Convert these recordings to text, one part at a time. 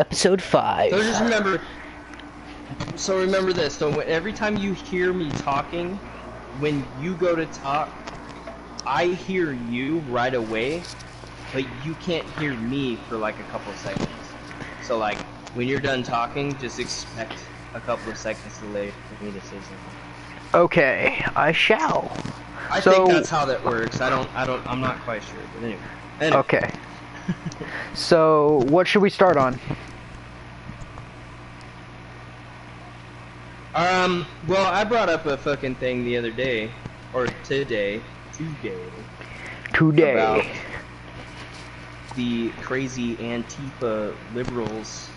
Episode 5. So just remember. So remember this. So every time you hear me talking, when you go to talk, I hear you right away, but you can't hear me for like a couple of seconds. So like when you're done talking, just expect a couple of seconds delay for me to say something. Okay, I shall. I think that's how that works. I'm not quite sure, but anyway. Okay. So what should we start on? Well, I brought up a fucking thing the other day, or today, about the crazy Antifa liberals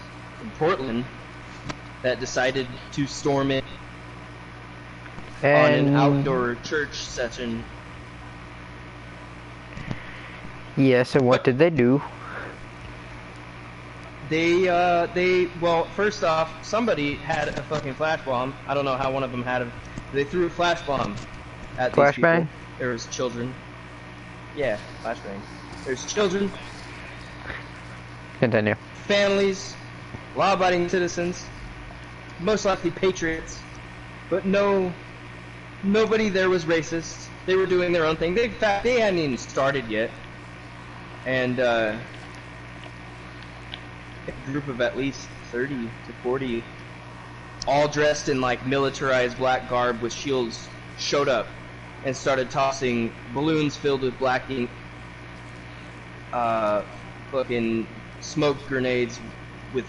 in Portland that decided to storm it on an outdoor church session. Yes, and what did they do? Well, first off, somebody had a fucking flash bomb. I don't know how one of them had it. They threw a flash bomb at these people. Flashbang? There was children. Yeah, flashbang. There's children, Continue. families, law-abiding citizens, most likely patriots, but nobody there was racist. They were doing their own thing. They hadn't even started yet, and a group of at least 30 to 40, all dressed in like militarized black garb with shields, showed up and started tossing balloons filled with black ink, fucking smoke grenades with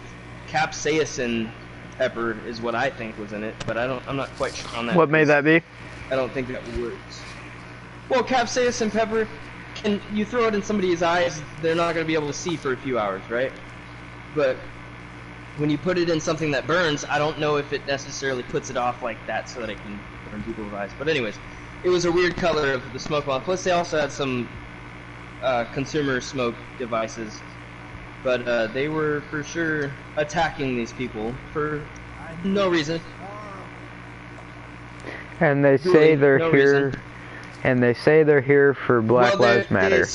capsaicin pepper is what I think was in it, but I'm not quite sure on that. What may that be? I don't think that works. Well, capsaicin pepper, and you throw it in somebody's eyes, they're not going to be able to see for a few hours, right? But when you put it in something that burns, I don't know if it necessarily puts it off like that so that it can burn people's eyes. But anyways, it was a weird color of the smoke bomb. Plus, they also had some consumer smoke devices. But they were for sure attacking these people for no reason. And they say they're here. And they say they're here for Black Lives Matter.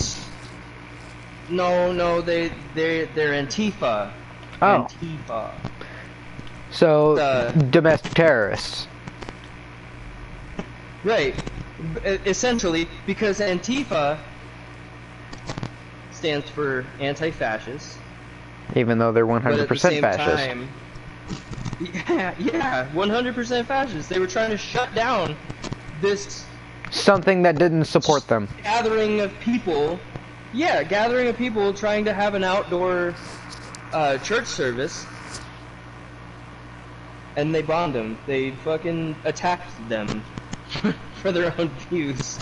No, they're Antifa. Oh. Antifa. So domestic terrorists. Right. Essentially, because Antifa stands for anti-fascist. Even though they're 100% fascist. Time, yeah, 100% fascist. They were trying to shut down this something that didn't support them. Gathering of people. Yeah, gathering of people trying to have an outdoor church service. And they bombed them. They fucking attacked them for their own views.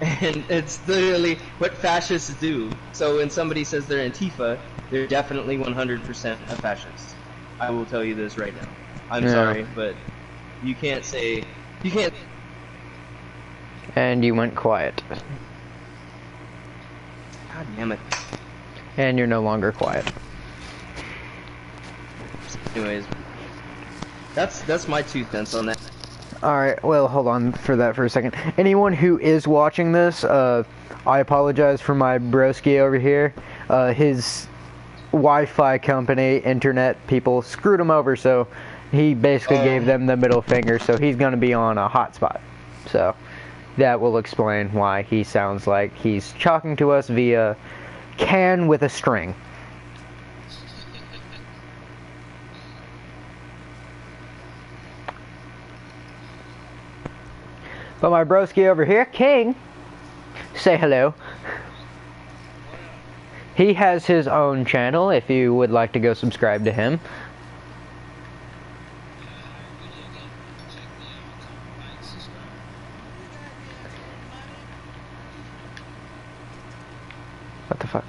And it's literally what fascists do. So when somebody says they're Antifa, they're definitely 100% a fascist. I will tell you this right now. I'm sorry, but you can't say... You can't... And you went quiet. God damn it. And you're no longer quiet. Anyways, that's my 2 cents on that. Alright, well, hold on for that for a second. Anyone who is watching this, I apologize for my broski over here. His Wi-Fi company, internet people, screwed him over, so he basically gave them the middle finger, so he's going to be on a hotspot. So that will explain why he sounds like he's talking to us via can with a string. But my broski over here, King, say hello. He has his own channel if you would like to go subscribe to him. What the fuck?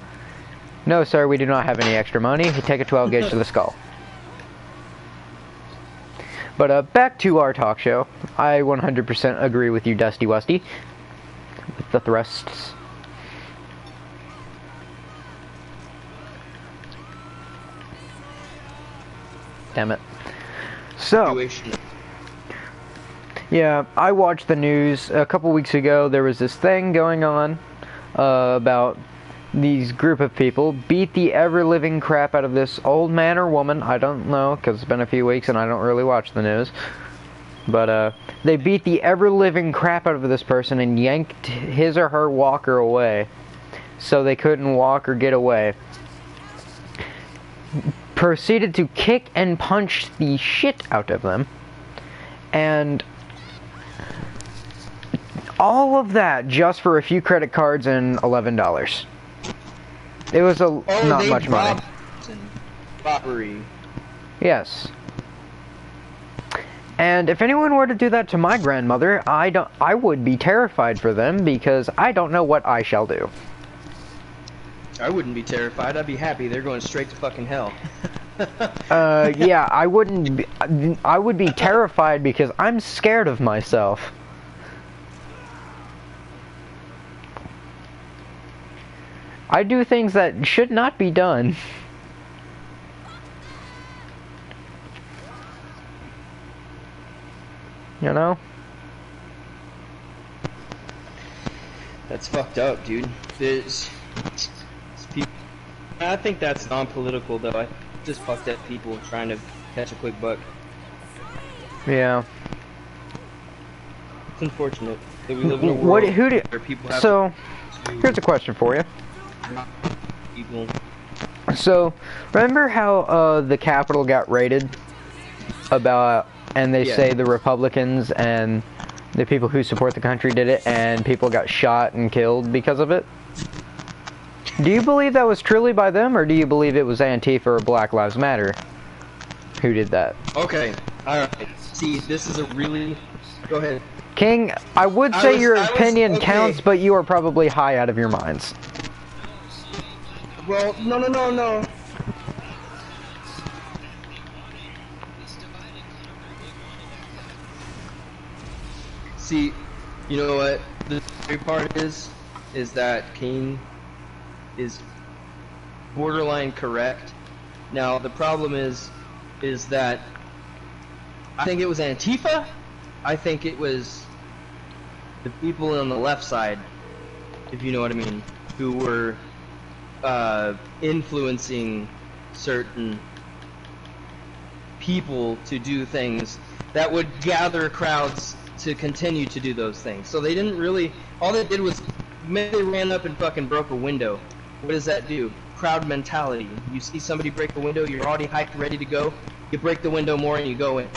No, sir, we do not have any extra money. We take a 12 gauge to the skull. But back to our talk show. I 100% agree with you, Dusty Wusty, with the thrusts. Damn it. So, yeah, I watched the news a couple weeks ago. There was this thing going on about these group of people beat the ever-living crap out of this old man or woman. I don't know, because it's been a few weeks and I don't really watch the news. But, they beat the ever-living crap out of this person and yanked his or her walker away. So they couldn't walk or get away. Proceeded to kick and punch the shit out of them. And all of that just for a few credit cards and $11. It was not much money. Robbery. Yes. And if anyone were to do that to my grandmother, I would be terrified for them because I don't know what I shall do. I wouldn't be terrified. I'd be happy. They're going straight to fucking hell. Yeah, I would be terrified because I'm scared of myself. I do things that should not be done. You know? That's fucked up, dude. There's people. I think that's non-political, though. I just fucked up people trying to catch a quick buck. Yeah. It's unfortunate that we live in a world where people have so, here's a question for you. People. So, remember how the Capitol got raided? And they say the Republicans and the people who support the country did it, and people got shot and killed because of it? Do you believe that was truly by them, or do you believe it was Antifa or Black Lives Matter who did that? Okay, alright. See, this is a really... Go ahead. King, I would say your opinion counts, but you are probably high out of your minds. Well, no. See, you know what? The scary part is that King is borderline correct. Now, the problem is that I think it was Antifa. I think it was the people on the left side, if you know what I mean, who were influencing certain people to do things that would gather crowds to continue to do those things. So they didn't really, all they did was maybe they ran up and fucking broke a window. What does that do? Crowd mentality. You see somebody break a window, you're already hyped, ready to go, you break the window more and you go in.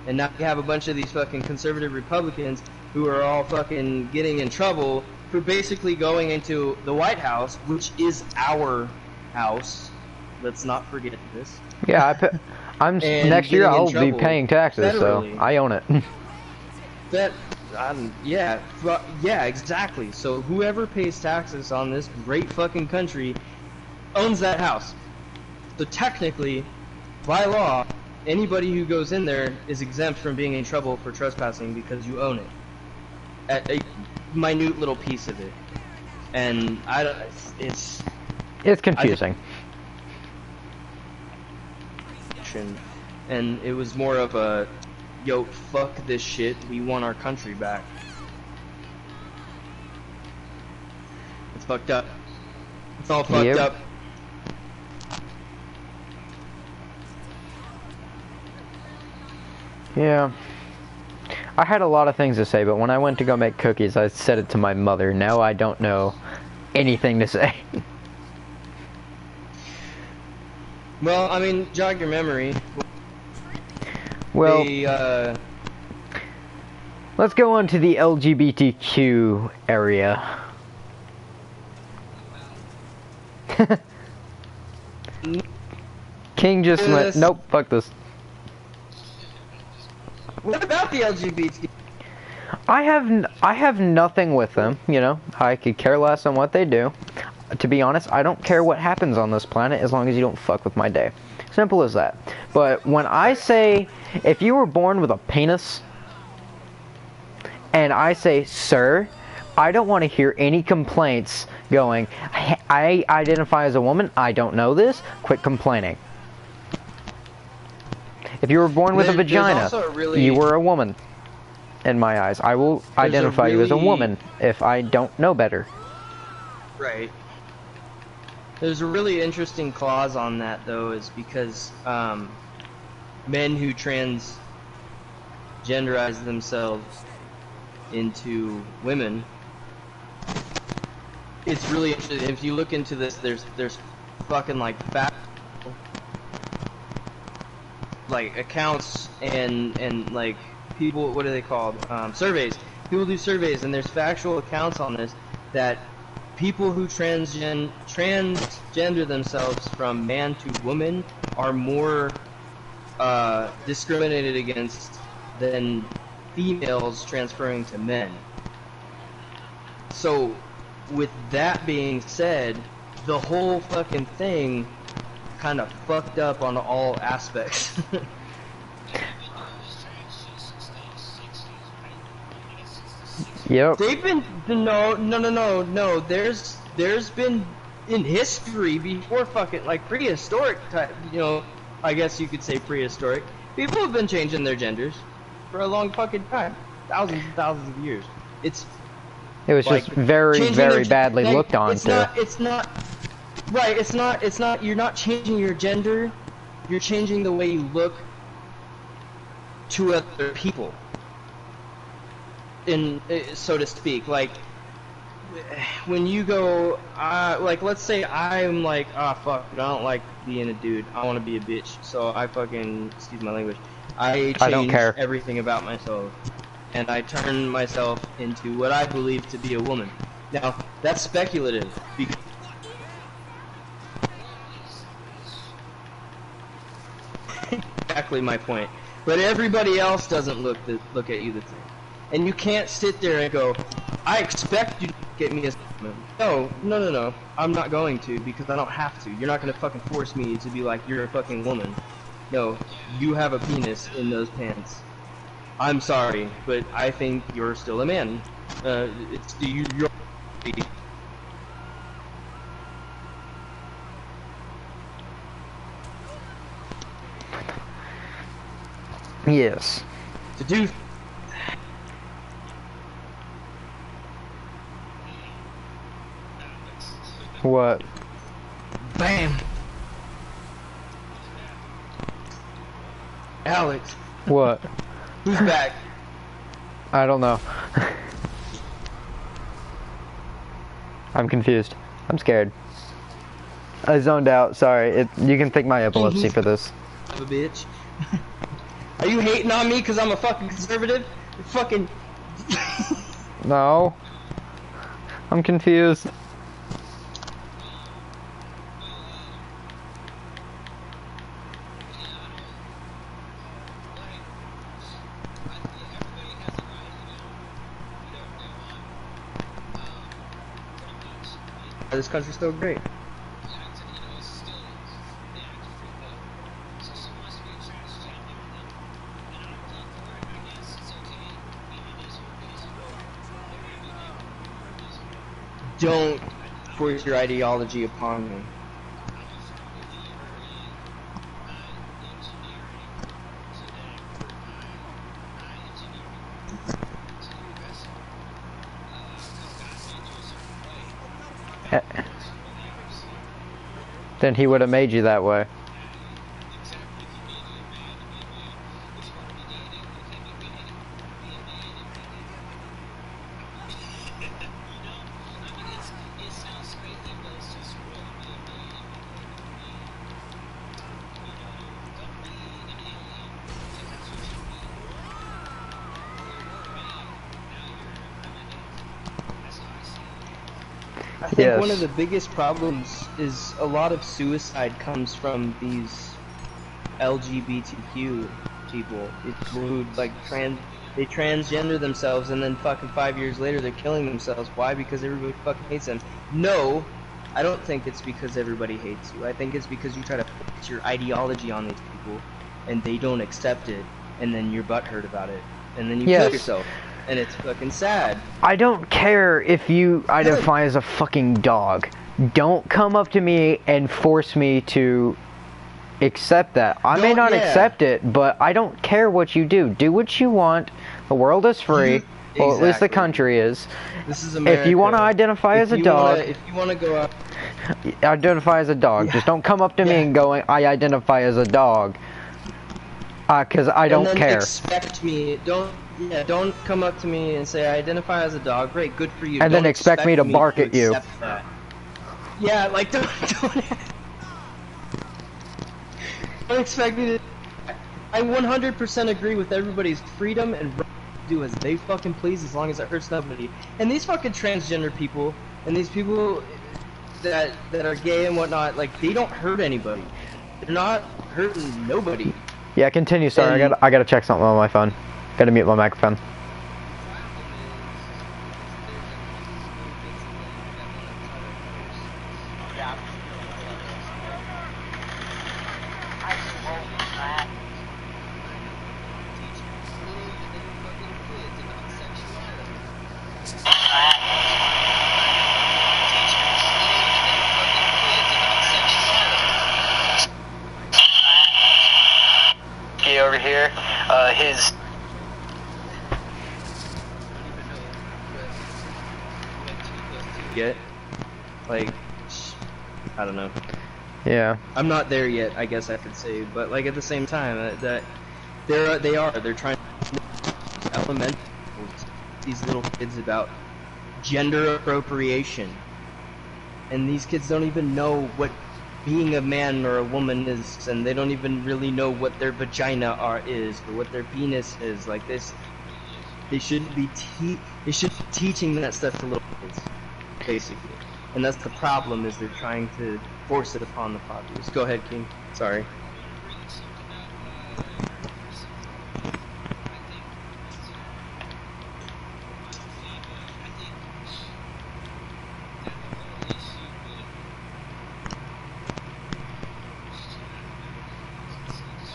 And now you have a bunch of these fucking conservative Republicans who are all fucking getting in trouble for basically going into the White House, which is our house. Let's not forget this. Yeah, next year I'll be paying taxes, federally. So I own it. Yeah, exactly. So whoever pays taxes on this great fucking country owns that house. So technically, by law, anybody who goes in there is exempt from being in trouble for trespassing because you own it. At a minute little piece of it. And it's confusing. And it was more of a, yo, fuck this shit, we want our country back. It's fucked up. It's all fucked up. Yeah. I had a lot of things to say, but when I went to go make cookies, I said it to my mother. Now I don't know anything to say. Well, I mean, jog your memory. Well, let's go on to the LGBTQ area. King just went, nope, fuck this. What about the LGBT? I have nothing with them, you know. I could care less on what they do. To be honest, I don't care what happens on this planet as long as you don't fuck with my day. Simple as that. But when I say, if you were born with a penis, and I say, sir, I don't want to hear any complaints going, I identify as a woman, I don't know this, quit complaining. If you were born with a vagina, you were a woman. In my eyes, I will identify you as a woman if I don't know better. Right. There's a really interesting clause on that, though, is because men who transgenderize themselves into women, it's really interesting. If you look into this, there's fucking like like accounts and like people, what are they called? Surveys. People do surveys, and there's factual accounts on this that people who transgender themselves from man to woman are more discriminated against than females transferring to men. So, with that being said, the whole fucking thing kind of fucked up on all aspects. Yep. They've been no. There's been in history before fucking like prehistoric type, you know, I guess you could say prehistoric. People have been changing their genders for a long fucking time, thousands and thousands of years. It was like, just very, very badly looked on. It's not. Right. It's not. You're not changing your gender. You're changing the way you look to other people. In so to speak, like when you go, like let's say I'm like, fuck, I don't like being a dude. I want to be a bitch. So I fucking, excuse my language, I change everything about myself, and I turn myself into what I believe to be a woman. Now that's speculative. Exactly my point. But everybody else doesn't look at you the same. And you can't sit there and go, I expect you to get me as a woman. No. I'm not going to, because I don't have to. You're not going to fucking force me to be like, you're a fucking woman. No, you have a penis in those pants. I'm sorry, but I think you're still a man. You're... Yes. To do... What? Bam! Alex. What? Who's back? I don't know. I'm confused. I'm scared. I zoned out. Sorry. You can thank my epilepsy for this. Of a bitch. Are you hating on me because I'm a fucking conservative? Fucking... No. I'm confused. This country's still great. Don't force your ideology upon me. Then he would have made you that way. I think one of the biggest problems is a lot of suicide comes from these LGBTQ people. People who like they transgender themselves and then fucking 5 years later they're killing themselves. Why? Because everybody fucking hates them. No, I don't think it's because everybody hates you. I think it's because you try to put your ideology on these people and they don't accept it, and then you're butthurt about it, and then you kill yourself. And it's fucking sad. I don't care if you identify as a fucking dog. Don't come up to me and force me to accept that. I may not accept it, but I don't care what you do. Do what you want. The world is free. Well, at least the Exactly. country is. This is America. If you want to identify as a dog, if you want to go up, identify as a dog. Yeah. Just don't come up to me Yeah. and go, I identify as a dog. Because I don't and then care. expect me. Don't come up to me and say I identify as a dog. Great, good for you. And Don't then expect me to bark at you. accept that. Yeah, like don't expect me to. I 100% agree with everybody's freedom and right to do as they fucking please as long as it hurts nobody. And these fucking transgender people and these people that are gay and whatnot, like they don't hurt anybody. They're not hurting nobody. Yeah, continue. Sorry, And- I gotta check something on my phone. Gotta mute my microphone. Over here, his Get like I don't know. yeah. I'm not there yet, I guess I could say, but like at the same time that they're trying to elementary these little kids about gender appropriation, and these kids don't even know what being a man or a woman is, and they don't even really know what their vagina is or what their penis is. Like this, they shouldn't be teaching that stuff to little kids, basically. And that's the problem, is they're trying to force it upon the populace. Go ahead, King. Sorry.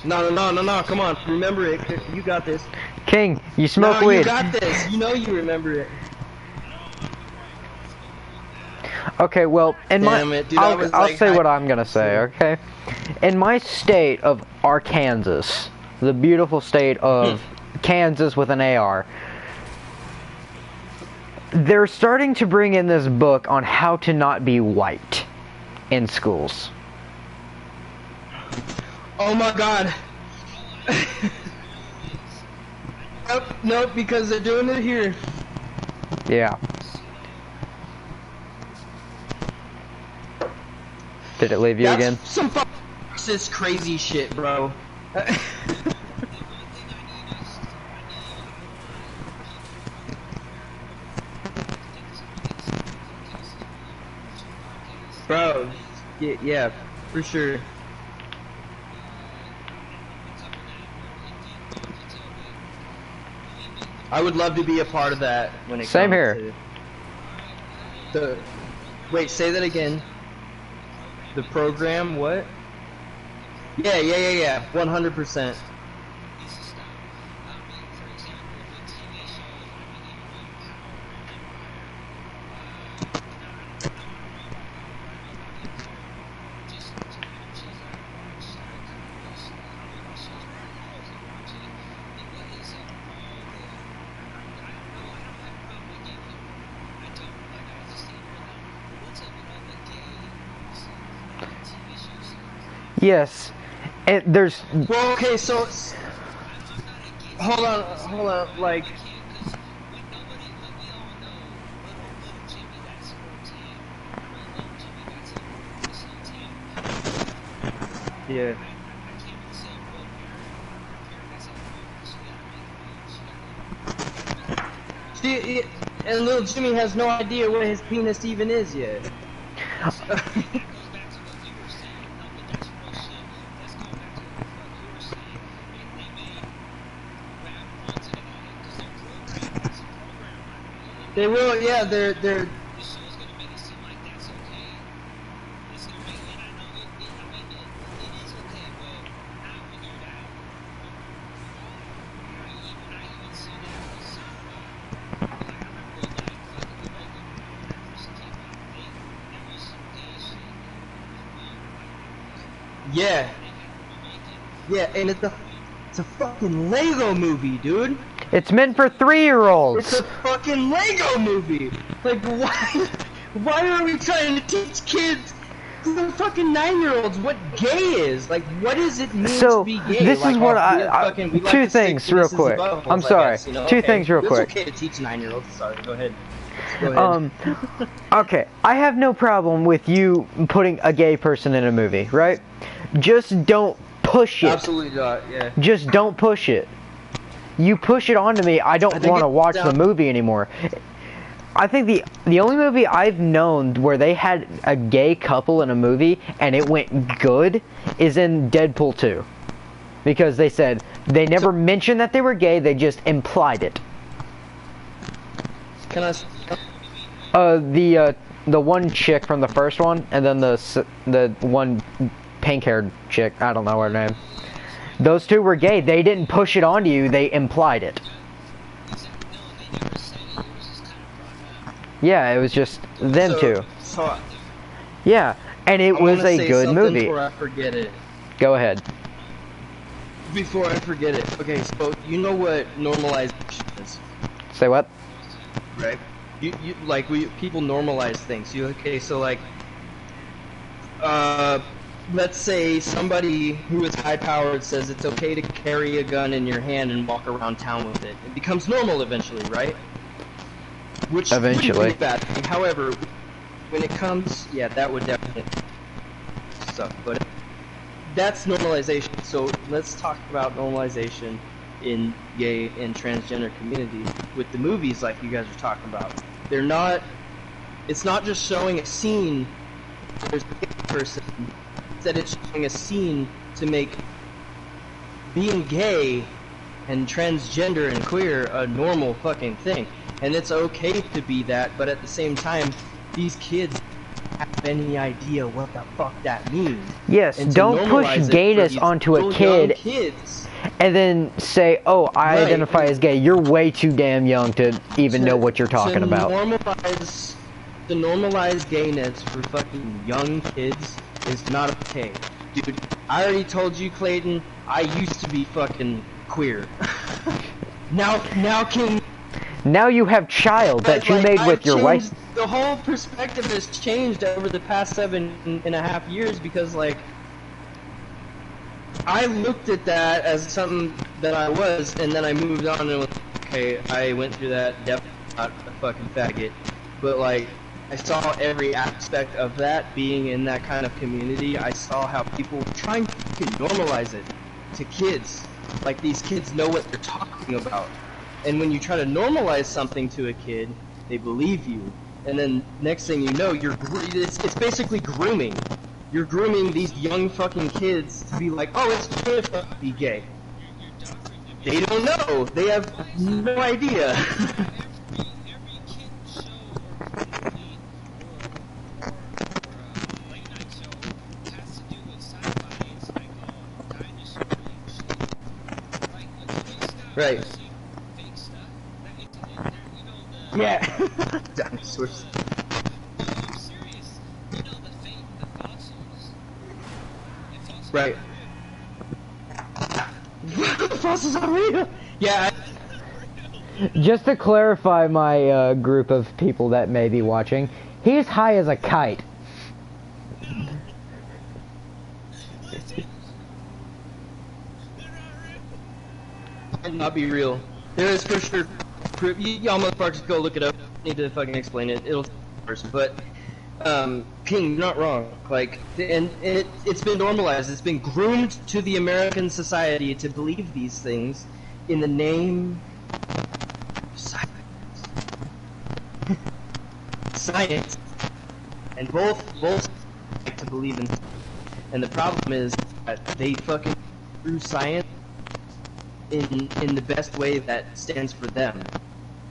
No, come on. Remember it. You got this. King, you smoke no, weed. You got this. You know you remember it. Okay, well, in Damn my, it, dude, I'll like, say what I'm gonna say, okay? In my state of Arkansas, the beautiful state of Kansas with an AR, they're starting to bring in this book on how to not be white in schools. Oh my god. Nope, because they're doing it here. Yeah. Did it leave you That's again? some fucking racist crazy shit, bro. Bro, yeah, for sure. I would love to be a part of that when it Same comes here. to wait, say that again. The program, what? Yeah, 100%. Yes. And there's... Well, okay, so hold on, like yeah. See, and little Jimmy has no idea what his penis even is yet. They will, yeah, they're yeah, and it's a fucking Lego movie, dude. It's meant for 3-year-olds. It's a fucking Lego movie. Like, why? Why are we trying to teach kids, the fucking 9-year-olds, what gay is? Like, what does it mean to be gay? This like, is what we like two to things stick real penises quick. above I'm holes, I sorry. guess, you know? Two things real quick. It's okay to teach 9-year-olds. Sorry, go ahead. Go ahead. Okay, I have no problem with you putting a gay person in a movie, right? Just don't push it. Absolutely not, yeah. Just don't push it. You push it onto me, I don't want to watch the movie anymore. I think the only movie I've known where they had a gay couple in a movie and it went good is in Deadpool 2. Because they said, they never mentioned that they were gay, they just implied it. Can I... The one chick from the first one, and then the one pink-haired chick, I don't know her name. Those two were gay. They didn't push it onto you, they implied it. Yeah, it was just them two. Yeah, and it was a good movie. Before I forget it. Go ahead. Before I forget it. Okay, so you know what normalization is? Say what? Right. People normalize things. So like, let's say somebody who is high-powered says it's okay to carry a gun in your hand and walk around town with it. It becomes normal eventually, right? Which eventually. Bad thing. However, when it comes, yeah, that would definitely suck. But that's normalization. So let's talk about normalization in gay and transgender community with the movies like you guys are talking about. They're not, it's not just showing a scene, there's a gay person, instead it's showing a scene to make being gay and transgender and queer a normal fucking thing. And it's okay to be that, but at the same time, these kids have any idea what the fuck that means. Yes, don't push gayness onto a kid and then say, oh, I identify as gay. You're way too damn young to even know what you're talking about. To normalize gayness for fucking young kids is not okay. Dude, I already told you, Clayton, I used to be fucking queer. Now you have child that you made with your wife. The whole perspective has changed over the past 7.5 years because, like, I looked at that as something that I was, and then I moved on and was, okay, I went through that, definitely not a fucking faggot, but, like, I saw every aspect of that being in that kind of community. I saw how people were trying to normalize it to kids. Like, these kids know what they're talking about. And when you try to normalize something to a kid, they believe you. And then next thing you know, it's basically grooming. You're grooming these young fucking kids to be like, oh, it's okay to be gay. They don't know. They have no idea. Right. Yeah. Dinosaurs. Right. Fossils are real. Yeah. Just to clarify my group of people that may be watching, he's high as a kite. Might not be real. There is for sure. Y'all motherfuckers go look it up. Need to fucking explain it. It'll first, but King, you're not wrong. Like, and it's been normalized. It's been groomed to the American society to believe these things in the name of science. Science, and both like to believe in. And the problem is that they fucking through science in the best way that stands for them,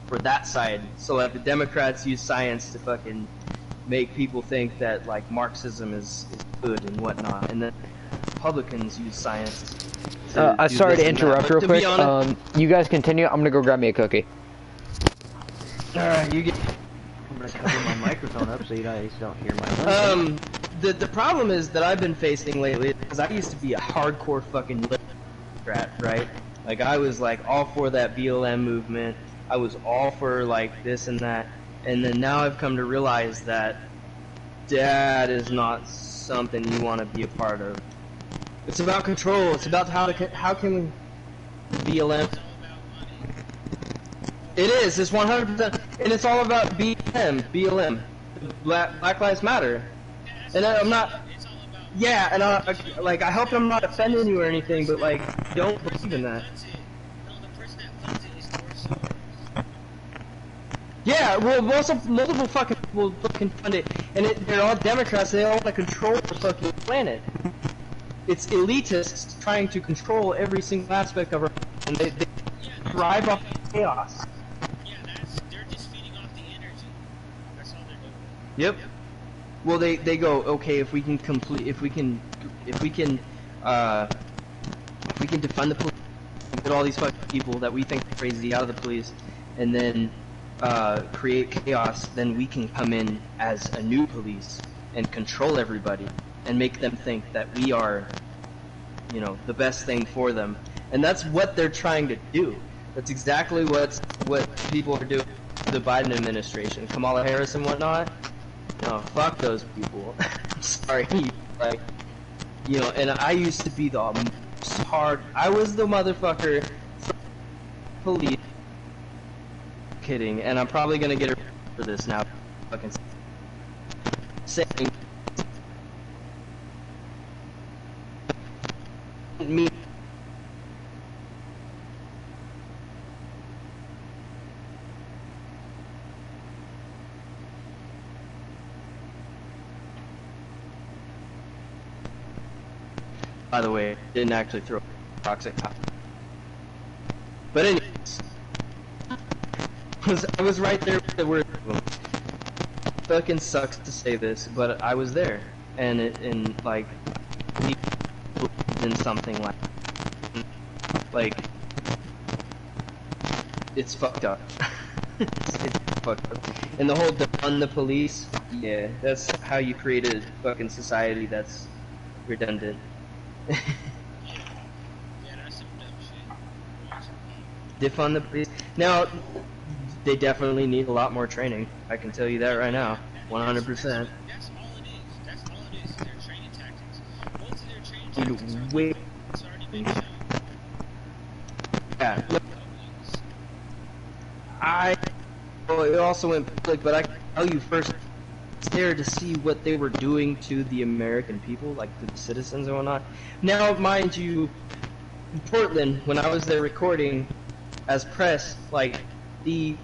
for that side. So like the Democrats use science to fucking make people think that like Marxism is good and whatnot, and then Republicans use science to sorry to interrupt real quick. You guys continue. I'm gonna go grab me a cookie. Alright, you get. I'm gonna cover my microphone up so you guys don't hear my lunch. The problem is that I've been facing lately, because I used to be a hardcore fucking Democrat, right? Like, I was like all for that BLM movement. I was all for like this and that. And then now I've come to realize that that is not something you want to be a part of. It's about control. It's about how can BLM. It is. It's 100%, and it's all about BLM, Black Lives Matter. And I'm not. Yeah, and I hope I'm not offending you or anything, but like, don't believe in that. Yeah, well, multiple fucking people fucking fund it, and they're all Democrats. They all want to control the fucking planet. It's elitists trying to control every single aspect of our, and they thrive off chaos. Yeah, they're just feeding off the energy. That's all they're doing. Yep. Well, they go, okay, if we can defund the police, get all these fucking people that we think are crazy out of the police, and then create chaos, then we can come in as a new police and control everybody and make them think that we are, you know, the best thing for them. And that's what they're trying to do. That's exactly what people are doing to the Biden administration, Kamala Harris and whatnot. No, fuck those people. I'm sorry, like, you know. And I used to be the hard. I was the motherfucker. Police. Kidding, and I'm probably gonna get her for this now. Fucking saying me. By the way, didn't actually throw toxic. But anyways, I was right there with the word. Fucking sucks to say this, but I was there, and like in something like it's fucked up. it's fucked up. And the whole defund the police, yeah, that's how you create a fucking society that's redundant. Yeah, that's some dumb shit. Defund the police. Now, they definitely need a lot more training. I can tell you that right now, 100%. That's all it is. That's all it is. Their training tactics. Most of their training tactics are Wait. it's already been shown. Yeah. Well, it also went public, but I can tell you first, it's there to see what they were doing to the American people, like to the citizens and whatnot. Now, mind you, in Portland, when I was there recording as press, like, the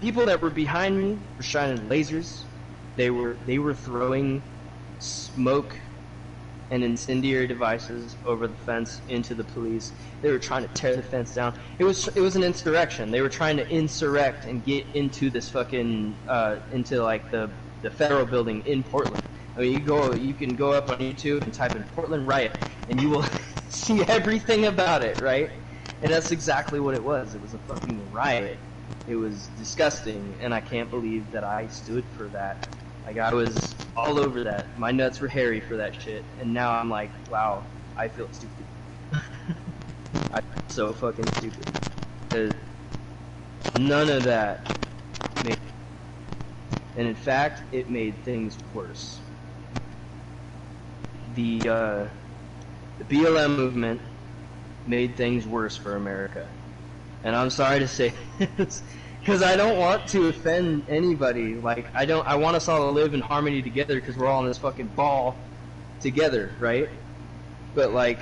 people that were behind me were shining lasers. They were throwing smoke and incendiary devices over the fence into the police. They were trying to tear the fence down. It was an insurrection. They were trying to insurrect and get into this fucking into like the federal building in Portland. I mean, you can go up on YouTube and type in Portland riot, and you will see everything about it, right? And that's exactly what it was. It was a fucking riot. It was disgusting, and I can't believe that I stood for that. Like, I was all over that. My nuts were hairy for that shit, and now I'm like, wow, I feel stupid. I feel so fucking stupid. 'Cause none of that made... And in fact, it made things worse. The BLM movement made things worse for America. And I'm sorry to say this, because I don't want to offend anybody. Like, I want us all to live in harmony together, because we're all in this fucking ball together, right? But, like,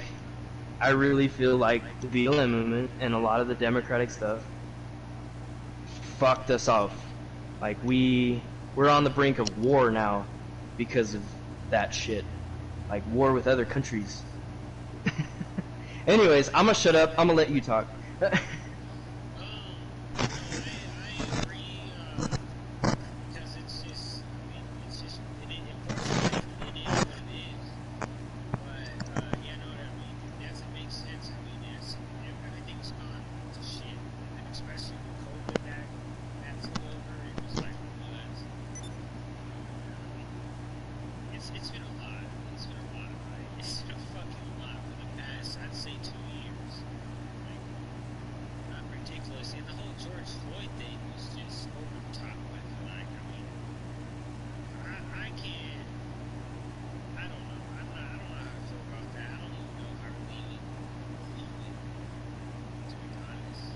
I really feel like the BLM movement and a lot of the Democratic stuff fucked us off. Like, we're on the brink of war now because of that shit. Like, war with other countries. Anyways, I'm gonna shut up. I'm gonna let you talk. I agree, because it's just, it is what it is. But, yeah, no, I mean, it makes sense. I mean, everything's gone to shit, and especially with COVID that took over, it was like, it's been a lot. It's been a lot, right? It's been a fucking lot for the past, I'd say, Floyd thing was just over the top. Like, I mean, I can't. I don't know. I don't know how I feel about that. I don't even know if I really believe it, to be honest.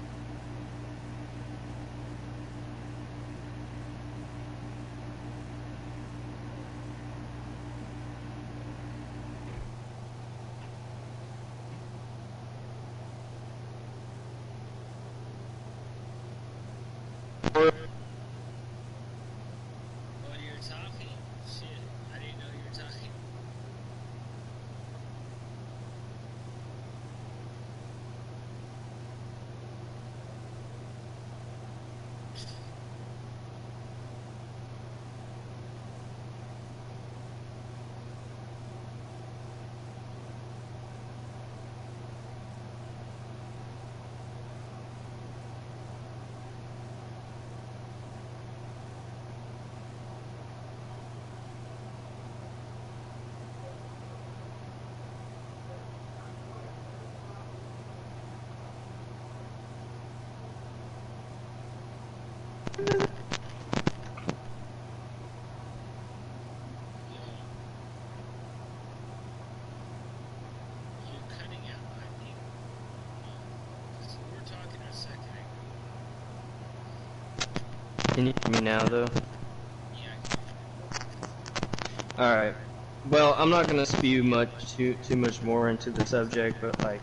Oh, you're talking? Shit, I didn't know you were talking. You're cutting out, I think. 'Cause we were talking a second ago. Can you hear me now, though? Yeah, Alright. Well, I'm not gonna spew too much more into the subject, but like,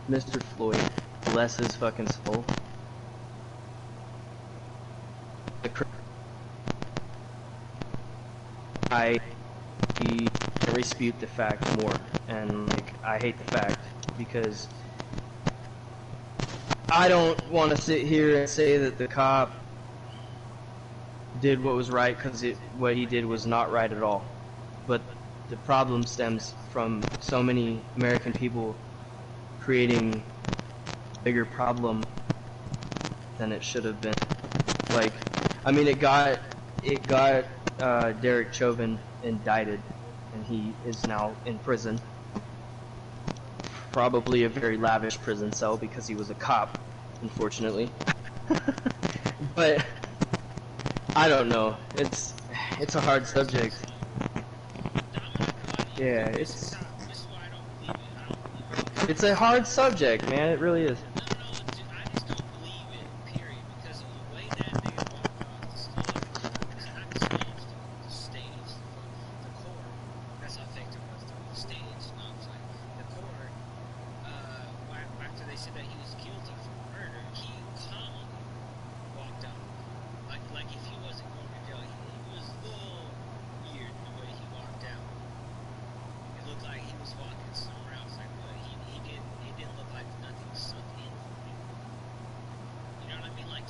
Mr. Floyd, bless his fucking soul. I dispute the fact more, and like, I hate the fact because I don't want to sit here and say that the cop did what was right, because what he did was not right at all. But the problem stems from so many American people creating a bigger problem than it should have been. Like, I mean, it got Derek Chauvin indicted, and he is now in prison. Probably a very lavish prison cell because he was a cop, unfortunately. But I don't know. It's a hard subject. Yeah, it's a hard subject, man. It really is. no, dude, I just don't believe it, period, because of the way that nigga walked off the stage. Not the stage, the stage, the court. That's how fake it was, though. The stage, no, it was like, the court, after they said that he was guilty for murder, he calmly walked out. Like if he wasn't going to jail. He was a little weird the way he walked out. It looked like he was walking somewhere else, like, but it didn't look like nothing sunk in for him. You know what I mean? Like,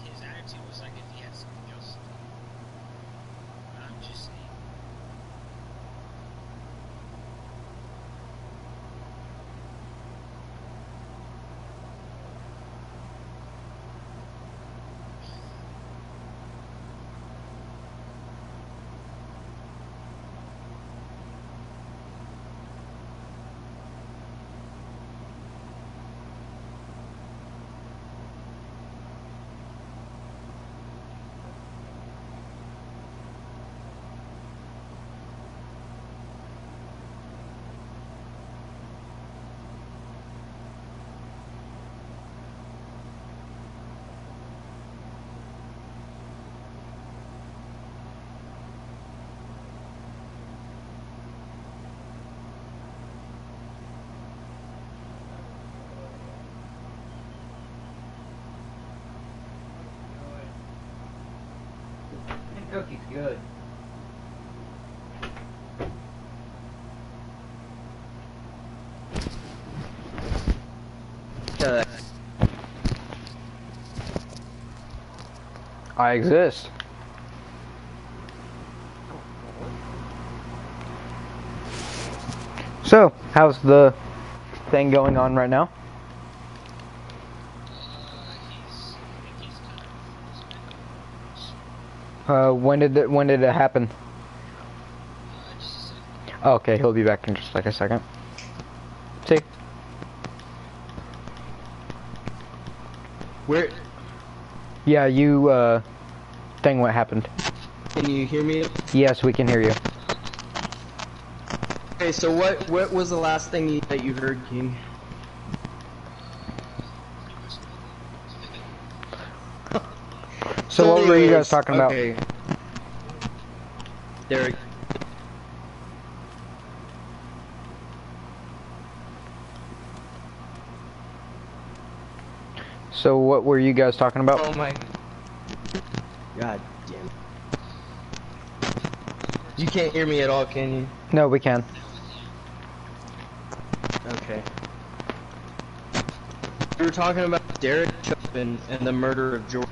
his attitude was like if he had something else to do. I'm just saying. Cookie's good. I exist. So, how's the thing going on right now? He's kind of When did it happen? just a second. Oh, okay, he'll be back in just like a second. See? Where? Yeah, you, thing what happened. Can you hear me? Yes, we can hear you. Okay, so what was the last thing that you heard, King? So what were you guys anyways, talking about? Okay. Derek. So what were you guys talking about? Oh my. God damn. You can't hear me at all, can you? No, we can. Okay. We were talking about Derek Chauvin and the murder of George.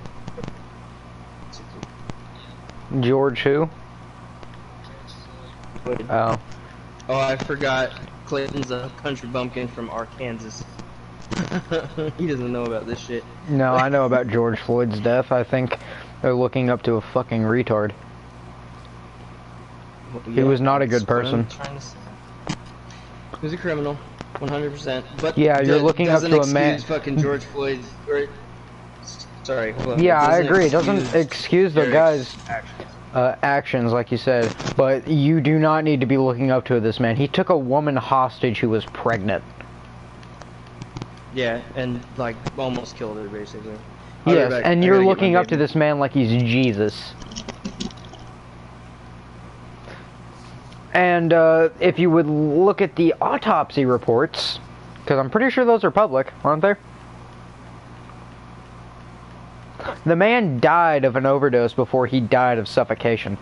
George who? Oh. Oh, I forgot. Clayton's a country bumpkin from Arkansas. He doesn't know about this shit. No, I know about George Floyd's death. I think they're looking up to a fucking retard. He was not a good person. He was a criminal, 100%. But yeah, you're looking up to a man. Fucking George Floyd's. Sorry, hold on. Yeah, I agree. It doesn't excuse the guy's actions, like you said. But you do not need to be looking up to this man. He took a woman hostage who was pregnant. Yeah, and like almost killed her, basically. Yes, and you're looking up to this man like he's Jesus. And if you would look at the autopsy reports, because I'm pretty sure those are public, aren't they? The man died of an overdose before he died of suffocation.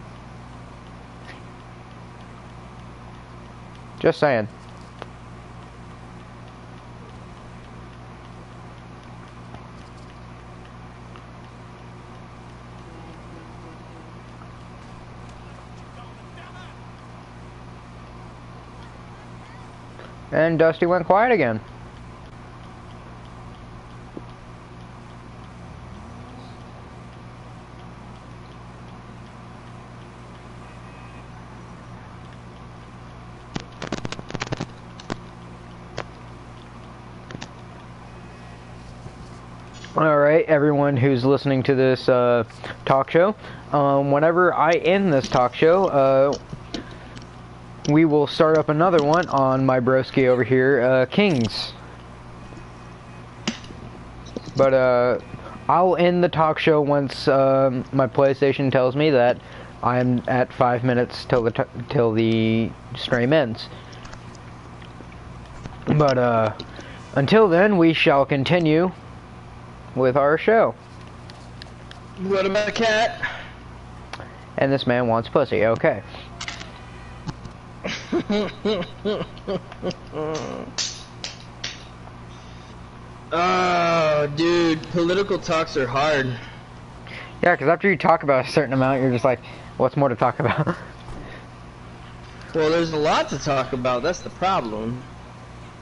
Just saying. And Dusty went quiet again. Alright, everyone who's listening to this talk show, whenever I end this talk show, we will start up another one on my broski over here, Kings. But I'll end the talk show once my PlayStation tells me that I'm at 5 minutes till the stream ends. But until then, we shall continue with our show. What about a cat? And this man wants pussy. Okay. Oh, dude, political talks are hard. Yeah, because after you talk about a certain amount, you're just like, what's more to talk about? Well, there's a lot to talk about. That's the problem.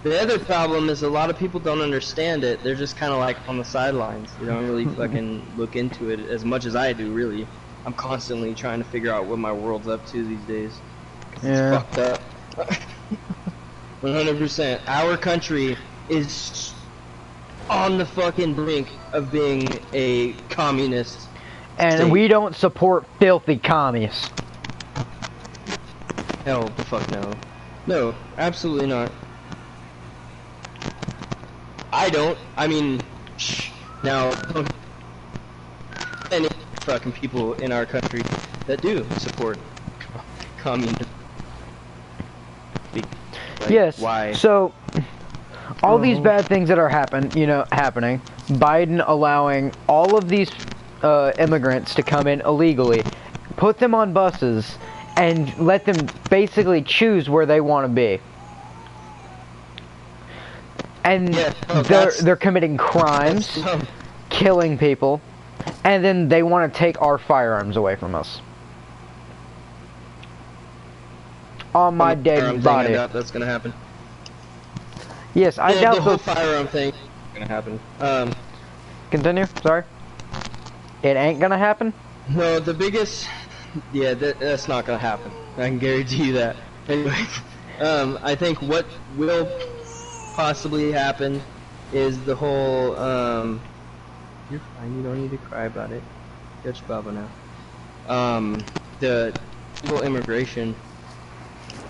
The other problem is a lot of people don't understand it. They're just kind of like on the sidelines. They don't really fucking look into it as much as I do, really. I'm constantly trying to figure out what my world's up to these days. Yeah. It's fucked up. 100%. Our country is on the fucking brink of being a communist And state. we don't support filthy commies. Hell, fuck no. No, absolutely not. I don't. I mean, now, any fucking people in our country that do support communism. Like, Yes. Why? So, all these bad things that are happening, Biden allowing all of these immigrants to come in illegally, put them on buses, and let them basically choose where they want to be. And Yeah, no, they're committing crimes, killing people, and then they want to take our firearms away from us. On my dead body. I doubt that's gonna happen. Yes, I Yeah, doubt the whole those. firearm thing is gonna happen. Continue. Sorry. It ain't gonna happen. No, the biggest. Yeah, that's not gonna happen. I can guarantee you that. Anyway, I think what will possibly happen is the whole You're fine. You don't need to cry about it. Judge Baba now. The illegal immigration.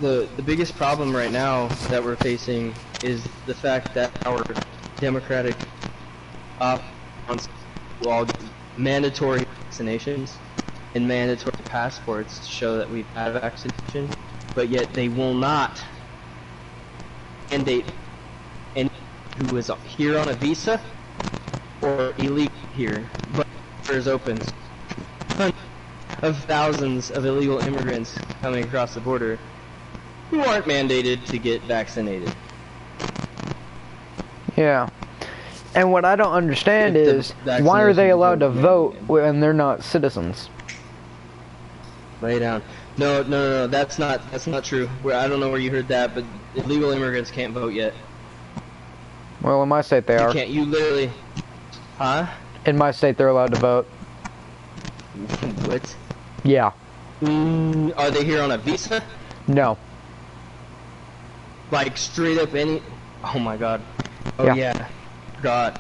The biggest problem right now that we're facing is the fact that our democratic wants to all get mandatory vaccinations and mandatory passports to show that we've had vaccination, but yet they will not mandate anyone who is here on a visa or illegal here, but borders open. Hundreds of thousands of illegal immigrants coming across the border who aren't mandated to get vaccinated. Yeah. And what I don't understand is, why are they allowed to vote when they're not citizens? Lay down. No, that's not true. I don't know where you heard that, but illegal immigrants can't vote yet. Well, in my state they are. You can't, you literally... Huh? In my state they're allowed to vote. What? Yeah. Are they here on a visa? No. Like, straight up any... Oh my god. Oh Yeah. yeah. God.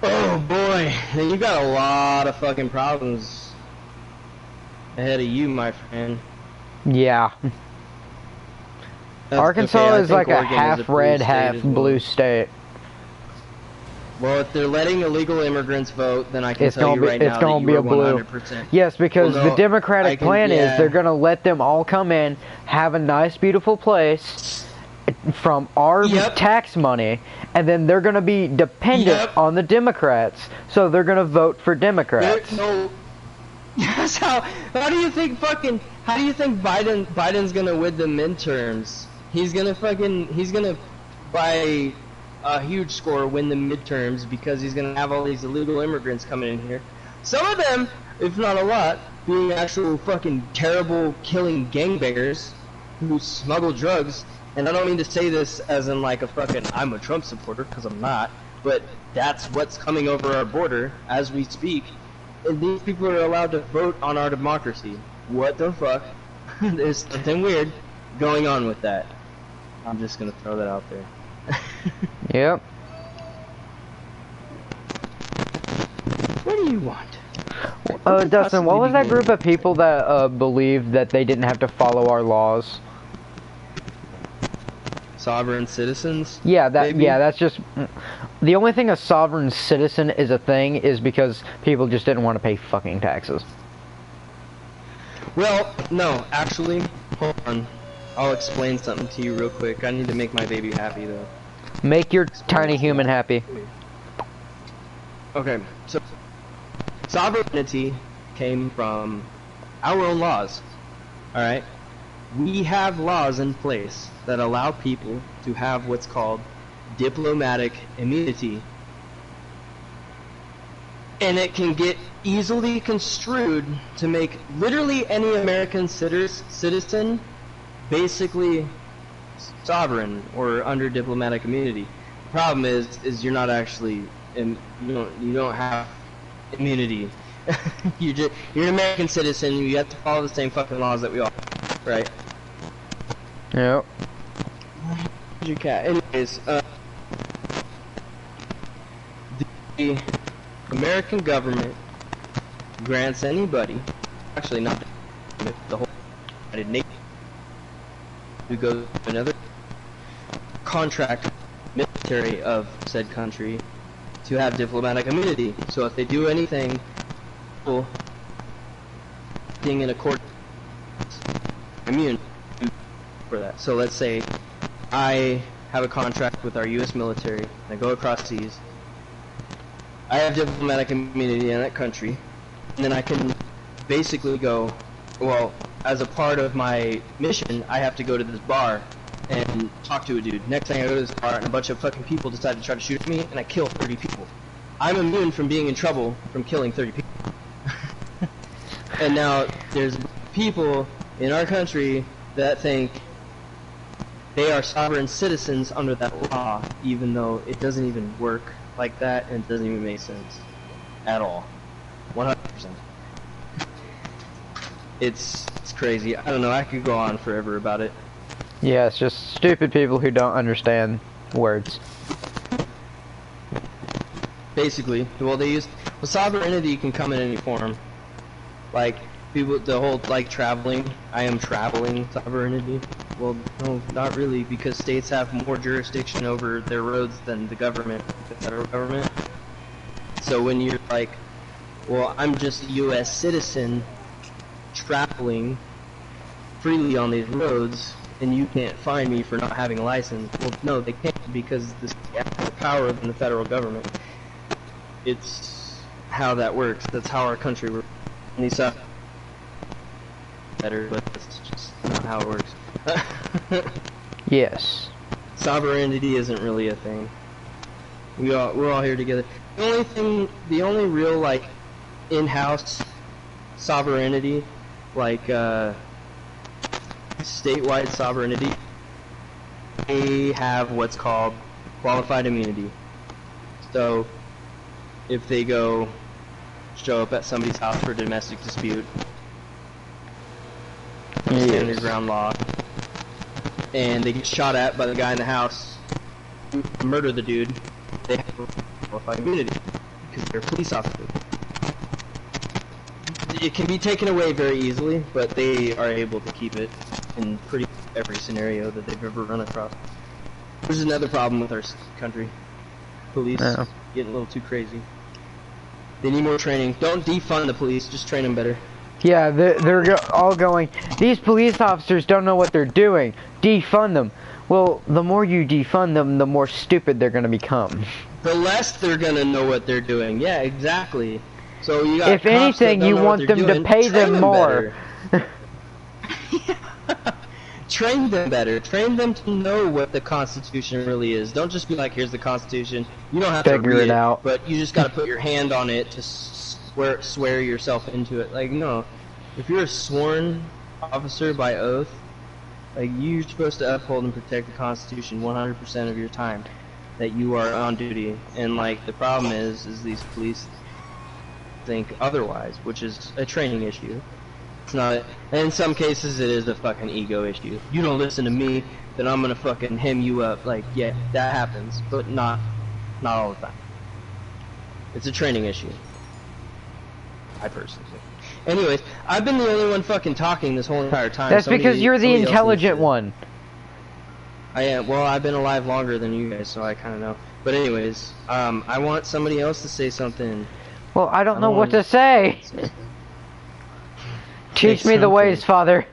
Oh boy, then you got a lot of fucking problems ahead of you, my friend. Yeah. That's Arkansas okay, I is think like a Oregon is half blue red, state half as well. blue state. Well, if they're letting illegal immigrants vote, then I can It's tell gonna you be right now it's gonna that be you a are blue. 100%. Yes, because Well, no, the Democratic I can- plan yeah. is they're gonna let them all come in, have a nice, beautiful place from our Yep. tax money, and then they're gonna be dependent Yep. on the Democrats, so they're gonna vote for Democrats. No. That's how do you think Biden's gonna win the midterms? He's gonna by a huge score win the midterms because he's gonna have all these illegal immigrants coming in here. Some of them, if not a lot, being actual fucking terrible killing gangbangers who smuggle drugs. And I don't mean to say this as in like a fucking I'm a Trump supporter, because I'm not, but that's what's coming over our border as we speak. And these people are allowed to vote on our democracy. What the fuck? There's something weird going on with that. I'm just gonna throw that out there. Yep. What do you want? Dustin, what was that group of people that believed that they didn't have to follow our laws? Sovereign citizens? Yeah, Maybe? that's just the only thing a sovereign citizen is a thing is because people just didn't want to pay fucking taxes. Well, no, actually, hold on. I'll explain something to you real quick. I need to make my baby happy though. Make your tiny human happy. Okay, so sovereignty came from our own laws. Alright? We have laws in place that allow people to have what's called diplomatic immunity. And it can get easily construed to make literally any American citizen basically sovereign or under diplomatic immunity. The problem is you're not actually, you don't have immunity. You're an American citizen. You have to follow the same fucking laws that we all, right? Yep. Your cat. Anyways, the American government grants anybody, actually not the whole United Nations, who goes to another contract military of said country to have diplomatic immunity. So if they do anything being in accord, immune for that. So let's say I have a contract with our U.S. military, and I go across seas. I have diplomatic immunity in that country, and then I can basically go, well, as a part of my mission, I have to go to this bar and talk to a dude. Next thing I go to this bar, and a bunch of fucking people decide to try to shoot me, and I kill 30 people. I'm immune from being in trouble from killing 30 people. And now, there's people in our country that think they are sovereign citizens under that law, even though it doesn't even work like that, and it doesn't even make sense at all. 100%. It's crazy. I don't know, I could go on forever about it. Yeah, it's just stupid people who don't understand words. Basically, sovereignty can come in any form. Like, people, the whole, like, traveling, I am traveling sovereignty. Well, no, not really, because states have more jurisdiction over their roads than the government, the federal government. So when you're like, well, I'm just a U.S. citizen traveling freely on these roads, and you can't fine me for not having a license. Well, no, they can't, because the state has more power than the federal government. It's how that works. That's how our country works. And these better, but that's just not how it works. Yes. Sovereignty isn't really a thing. We're all here together. The only real, like, in-house sovereignty, like, statewide sovereignty, they have what's called qualified immunity. So, if they go show up at somebody's house for a domestic dispute, standard ground law, and they get shot at by the guy in the house, murder the dude, they have qualified immunity because they're police officers. It can be taken away very easily, but they are able to keep it in pretty much every scenario that they've ever run across. There's another problem with our country. Police getting a little too crazy. They need more training. Don't defund the police, just train them better. Yeah, they're all going, these police officers don't know what they're doing. Defund them. Well, the more you defund them, the more stupid they're going to become. The less they're going to know what they're doing. Yeah, exactly. So you got if anything, you want them to pay them more. Train them better. Train them to know what the Constitution really is. Don't just be like, here's the Constitution. You don't have to figure read it out, but you just got to put your hand on it to swear yourself into it. Like, no. If you're a sworn officer by oath, like, you're supposed to uphold and protect the Constitution 100% of your time that you are on duty. And, like, the problem is these police think otherwise, which is a training issue. It's not, and in some cases it is a fucking ego issue. You don't listen to me, then I'm gonna fucking hem you up. Like, yeah, that happens, but not all the time. It's a training issue. I personally think. Anyways, I've been the only one fucking talking this whole entire time. That's because you're the intelligent one. I am. Well, I've been alive longer than you guys, so I kind of know. But anyways, I want somebody else to say something. Well, I don't know what to say. Teach me the ways, Father.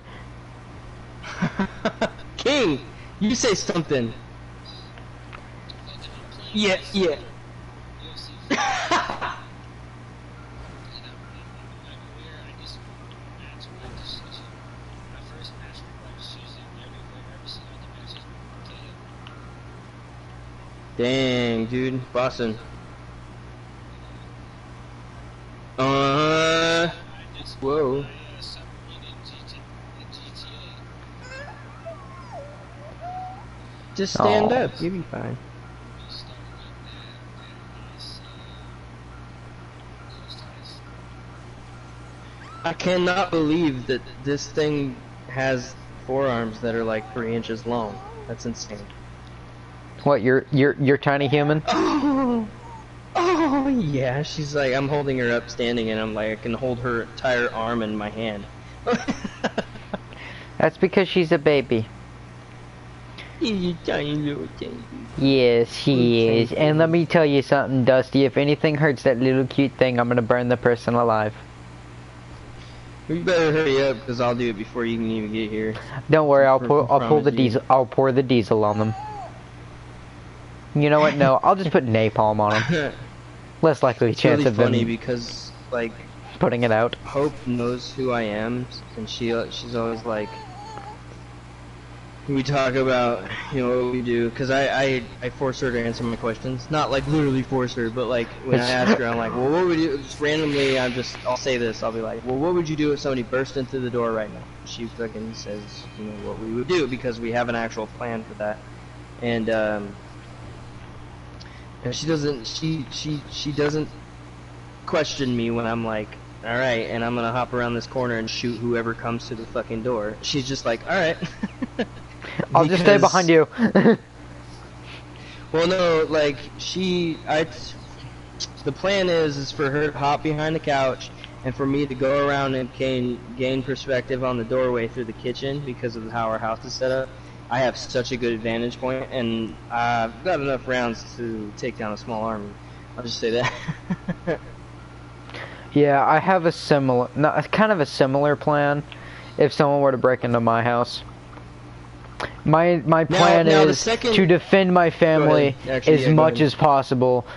King, you say something. Yeah. Dang, dude, Boston. Whoa. Just stand up, you'll be fine. I cannot believe that this thing has forearms that are like 3 inches long. That's insane. What, you're tiny human? Oh yeah, she's like, I'm holding her up standing and I'm like, I can hold her entire arm in my hand. That's because she's a baby. He's a tiny little thing. Yes, he is. And let me tell you something, Dusty. If anything hurts that little cute thing, I'm gonna burn the person alive. You better hurry up, because I'll do it before you can even get here. Don't worry, I'll pour the diesel on them. You know what? No, I'll just put napalm on them. Less likely chance really of them. Funny because, like, putting it out. Hope knows who I am, and she's always like, we talk about, you know, what we do, because I force her to answer my questions. Not like literally force her, but like when I ask her, I'm like, well, what would you, just randomly, I'll say this, I'll be like, well, what would you do if somebody burst into the door right now? She fucking says, you know, what we would do, because we have an actual plan for that. And she doesn't question me when I'm like, alright, and I'm gonna hop around this corner and shoot whoever comes to the fucking door. She's just like, alright. I'll just stay behind you. Well, no, like, the plan is for her to hop behind the couch, and for me to go around and gain perspective on the doorway through the kitchen because of how our house is set up. I have such a good vantage point, and I've got enough rounds to take down a small army. I'll just say that. Yeah, I have a similar, kind of a similar plan. If someone were to break into my house, my plan is to defend my family as much as possible,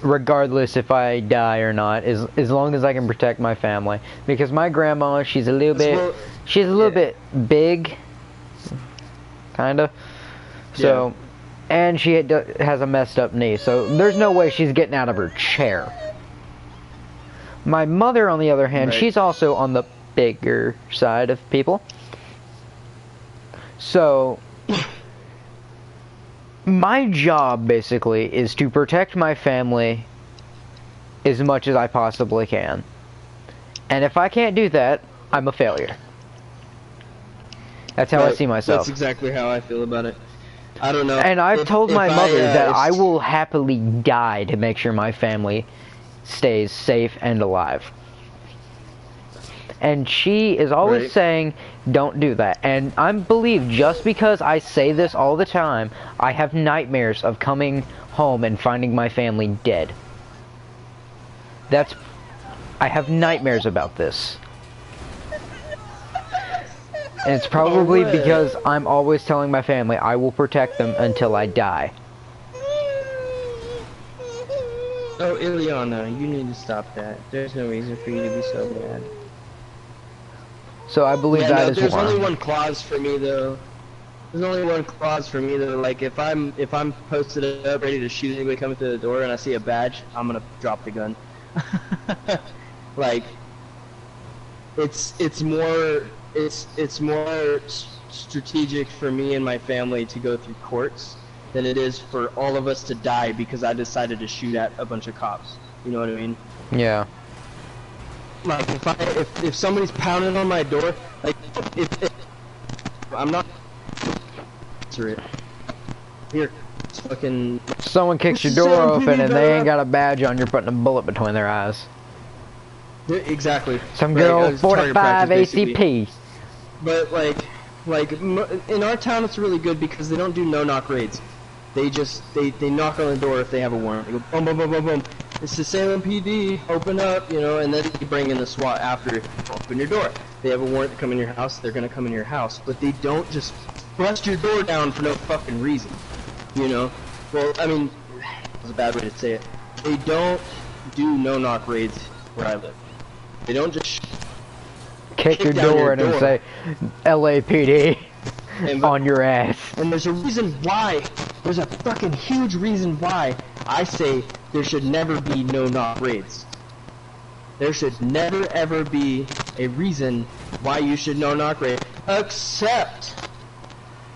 regardless if I die or not. As long as I can protect my family, because my grandma, she's a little bit big, kinda. So, and she has a messed up knee, so there's no way she's getting out of her chair. My mother, on the other hand, she's also on the bigger side of people. So, my job, basically, is to protect my family as much as I possibly can. And if I can't do that, I'm a failure. That's how I see myself. That's exactly how I feel about it. I don't know. And I've told my mother that I will happily die to make sure my family stays safe and alive. And she is always saying, don't do that. And I believe just because I say this all the time, I have nightmares of coming home and finding my family dead. I have nightmares about this. And it's probably because I'm always telling my family I will protect them until I die. Oh, Ileana, you need to stop that. There's no reason for you to be so mad. So I believe that is there's why. only one clause for me though. There's only one clause for me though. Like if I'm posted up ready to shoot anybody coming through the door and I see a badge, I'm gonna drop the gun. Like it's more strategic for me and my family to go through courts than it is for all of us to die because I decided to shoot at a bunch of cops. You know what I mean? Yeah. Like if somebody's pounding on my door, like if I'm not answer it. Here, it's fucking. Someone kicks your door open and they ain't got a badge on, you're putting a bullet between their eyes. Yeah, exactly. Some good old 45 ACP. But like in our town, it's really good because they don't do no-knock raids. They just they knock on the door if they have a warrant. They go boom boom boom boom boom. It's the Salem PD. Open up, you know, and then you bring in the SWAT after. Open your door. They have a warrant to come in your house. They're gonna come in your house, but they don't just bust your door down for no fucking reason. You know. Well, I mean, that's a bad way to say it. They don't do no-knock raids where I live. They don't just kick your door in and say LAPD on your ass. And there's a reason why. There's a fucking huge reason why I say there should never be no-knock raids. There should never ever be a reason why you should no-knock raid, except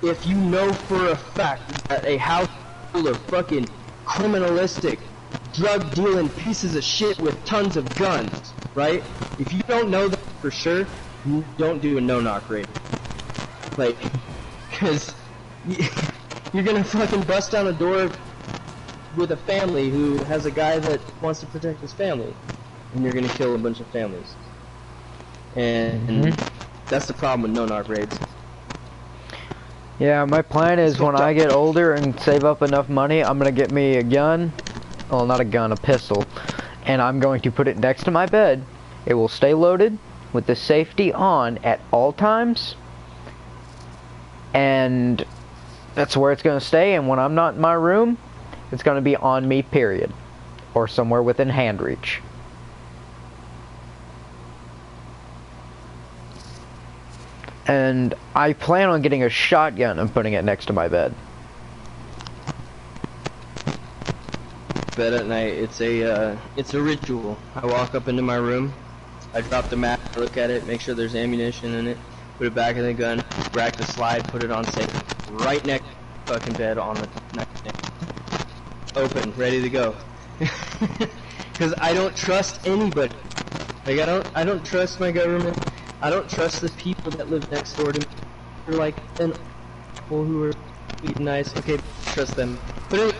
if you know for a fact that a house full of fucking criminalistic, drug-dealing pieces of shit with tons of guns, right? If you don't know that for sure, you don't do a no-knock raid. Like, because you're gonna fucking bust down a door with a family who has a guy that wants to protect his family, and you're gonna kill a bunch of families. And that's the problem with no-knock raids. Yeah, my plan is when I get older and save up enough money, I'm gonna get me a gun. Well, not a gun, a pistol. And I'm going to put it next to my bed. It will stay loaded with the safety on at all times. And that's where it's going to stay. And when I'm not in my room, it's going to be on me, period. Or somewhere within hand reach. And I plan on getting a shotgun and putting it next to my bed. Bed at night, it's a ritual. I walk up into my room, I drop the map, look at it, make sure there's ammunition in it, put it back in the gun, rack the slide, put it on safe, right next to the fucking bed on the nightstand. Open, ready to go. Because I don't trust anybody. Like I don't trust my government. I don't trust the people that live next door to me. They're like people who are nice. Okay, trust them. But anyway,